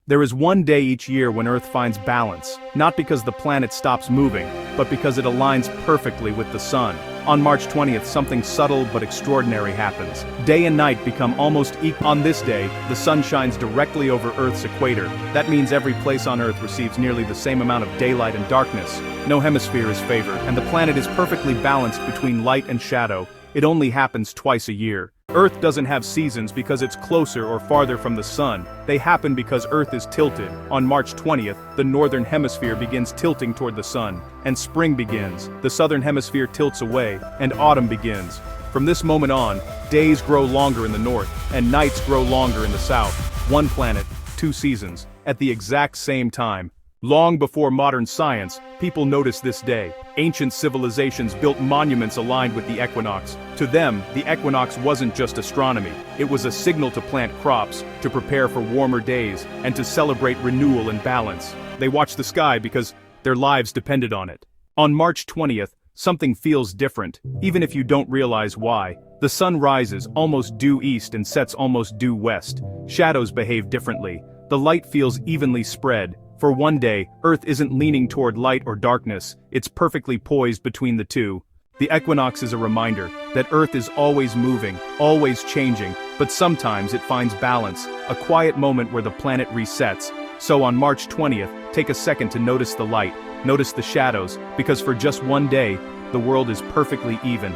There is one day each year when Earth finds balance, not because the planet stops moving, but because it aligns perfectly with the sun. On March 20th, something subtle but extraordinary happens. Day and night become almost equal. On this day, the sun shines directly over Earth's equator. That means every place on Earth receives nearly the same amount of daylight and darkness. No hemisphere is favored, and the planet is perfectly balanced between light and shadow. It only happens twice a year. Earth doesn't have seasons because it's closer or farther from the sun. They happen because Earth is tilted. On March 20th, the northern hemisphere begins tilting toward the sun, and spring begins. The southern hemisphere tilts away, and autumn begins. From this moment on, days grow longer in the north, and nights grow longer in the south. One planet, two seasons, at the exact same time. Long before modern science, people noticed this day. Ancient civilizations built monuments aligned with the equinox. To them, the equinox wasn't just astronomy. It was a signal to plant crops, to prepare for warmer days, and to celebrate renewal and balance. They watched the sky because their lives depended on it. On March 20th, something feels different, even if you don't realize why. The sun rises almost due east and sets almost due west. Shadows behave differently. The light feels evenly spread. For one day, Earth isn't leaning toward light or darkness, it's perfectly poised between the two. The equinox is a reminder that Earth is always moving, always changing, but sometimes it finds balance, a quiet moment where the planet resets. So on March 20th, take a second to notice the light, notice the shadows, because for just one day, the world is perfectly even.